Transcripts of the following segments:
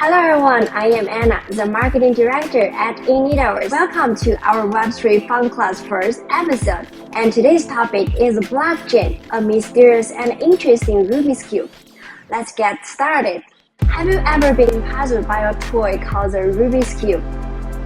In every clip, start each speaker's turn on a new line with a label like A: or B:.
A: Hello everyone, I am Anna, the Marketing Director at Initverse. Welcome to our Web3 Fun Class first episode. And today's topic is blockchain, a mysterious and interesting Rubik's Cube. Let's get started. Have you ever been puzzled by a toy called the Rubik's Cube?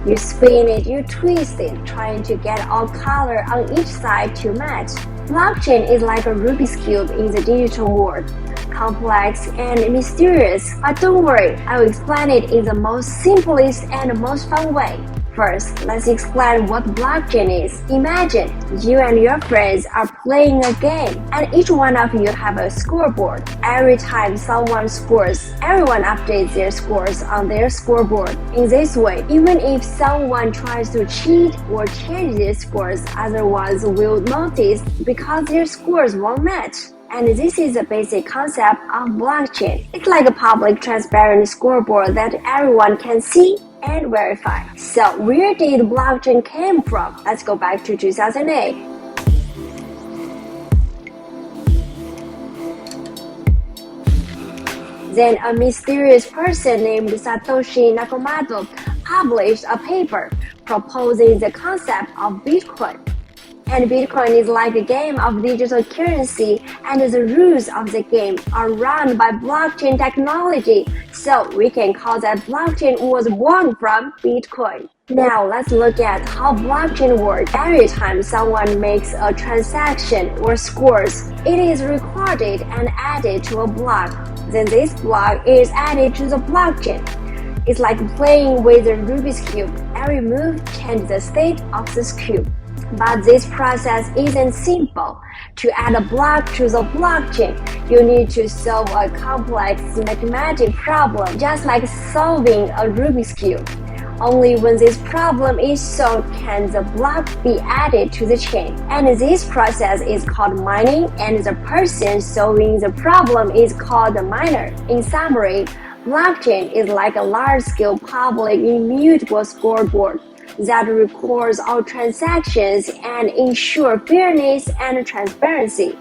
A: You spin it, you twist it, trying to get all color on each side to match. Blockchain is like a Rubik's Cube in the digital world. Complex and mysterious, but don't worry, I will explain it in the most simplest and most fun way. First, let's explain what blockchain is. Imagine you and your friends are playing a game, and each one of you have a scoreboard. Every time someone scores, everyone updates their scores on their scoreboard. In this way, even if someone tries to cheat or change their scores, other ones will notice because their scores won't match. And this is the basic concept of blockchain. It's like a public transparent scoreboard that everyone can see and verify. So where did blockchain came from? Let's go back to 2008. Then a mysterious person named Satoshi Nakamoto published a paper proposing the concept of Bitcoin. And Bitcoin is like a game of digital currency, and the rules of the game are run by blockchain technology. So we can call that blockchain was born from Bitcoin. Now let's look at how blockchain works. Every time someone makes a transaction or scores, it is recorded and added to a block. Then this block is added to the blockchain. It's like playing with a Rubik's Cube. Every move changes the state of this cube. But this process isn't simple. To add a block to the blockchain, you need to solve a complex mathematical problem, just like solving a Rubik's Cube. Only when this problem is solved can the block be added to the chain. And this process is called mining, and the person solving the problem is called the miner. In summary, blockchain is like a large-scale public immutable scoreboard that records all transactions and ensures fairness and transparency.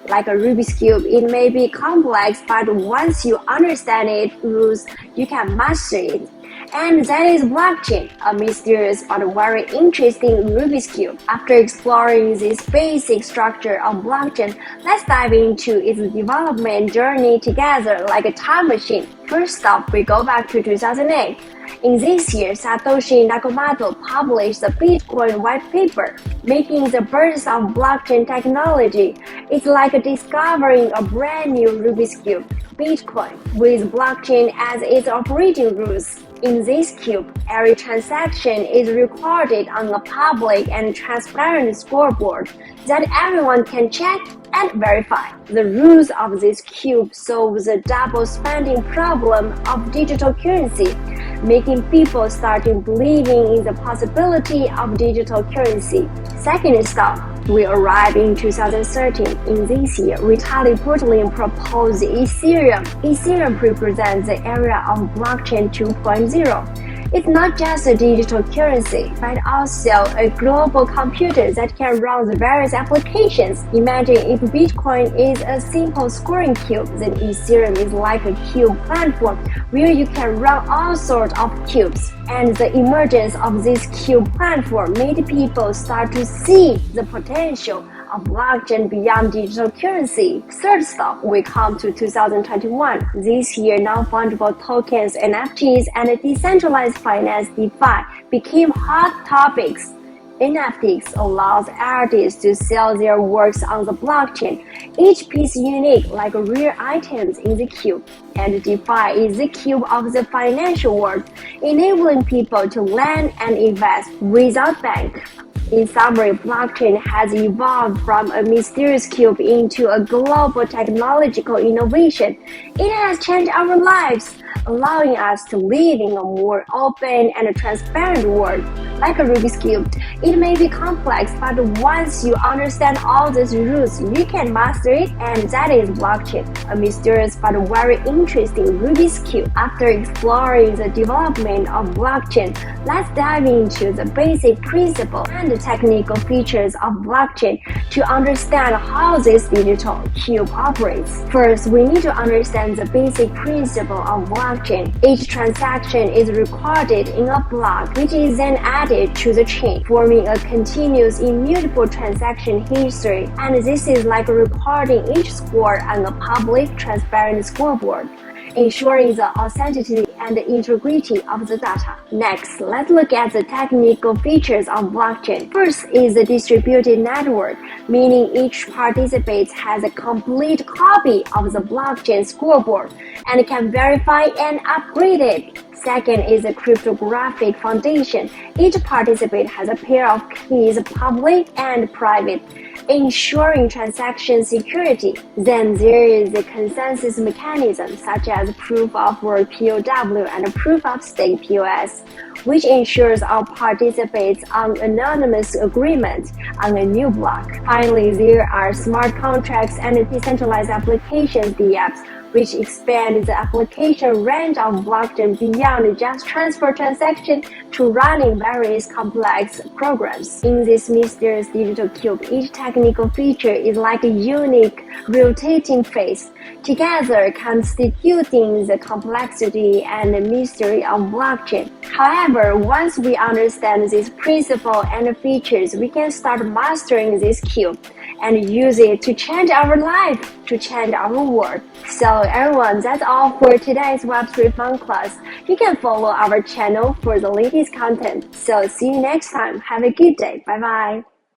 A: Like a Rubik's Cube, it may be complex, but once you understand its rules, you can master it. And that is blockchain, a mysterious but very interesting Rubik's Cube. After exploring this basic structure of blockchain, let's dive into its development journey together like a time machine. First up, we go back to 2008. In this year, Satoshi Nakamoto published the Bitcoin white paper, making the birth of blockchain technology. It's like discovering a brand new Rubik's Cube, Bitcoin, with blockchain as its operating rules. In this cube, every transaction is recorded on a public and transparent scoreboard that everyone can check and verify. The rules of this cube solve the double spending problem of digital currency, making people start believing in the possibility of digital currency. Second stop, we arrive in 2013. In this year, Vitalik Buterin proposed Ethereum. Ethereum represents the era of blockchain 2.0. It's not just a digital currency, but also a global computer that can run the various applications. Imagine if Bitcoin is a simple scoring cube, then Ethereum is like a cube platform where you can run all sorts of cubes. And the emergence of this cube platform made people start to see the potential of blockchain beyond digital currency. Third stop, we come to 2021. This year, non-fungible tokens, NFTs, and decentralized finance DeFi became hot topics. NFTs allows artists to sell their works on the blockchain, each piece unique like rare items in the cube. And DeFi is the cube of the financial world, enabling people to lend and invest without bank. In summary, blockchain has evolved from a mysterious cube into a global technological innovation. It has changed our lives, allowing us to live in a more open and transparent world. Like a Rubik's Cube, it may be complex, but once you understand all these rules, you can master it, and that is blockchain, a mysterious but very interesting Rubik's Cube. After exploring the development of blockchain, let's dive into the basic principle and the technical features of blockchain to understand how this digital cube operates. First, we need to understand the basic principle of blockchain. Each transaction is recorded in a block, which is then added to the chain, forming a continuous immutable transaction history, and this is like recording each score on a public, transparent scoreboard, ensuring the authenticity and the integrity of the data. Next, let's look at the technical features of blockchain. First is the distributed network, meaning each participant has a complete copy of the blockchain scoreboard and can verify and upgrade it. Second is a cryptographic foundation. Each participant has a pair of keys, public and private, ensuring transaction security. Then there is a consensus mechanism such as proof of work (POW) and proof of stake (POS), which ensures all participants on anonymous agreement on a new block. Finally, there are smart contracts and decentralized applications (DApps), which expand the application range of blockchain beyond just transfer transaction to running various complex programs. In this mysterious digital cube, each technical feature is like a unique rotating face, together constituting the complexity and the mystery of blockchain. However, once we understand this principle and features, we can start mastering this cube and use it to change our life, to change our world. So everyone, that's all for today's Web3 Fun class. You can follow our channel for the latest content. So see you next time. Have a good day. Bye bye.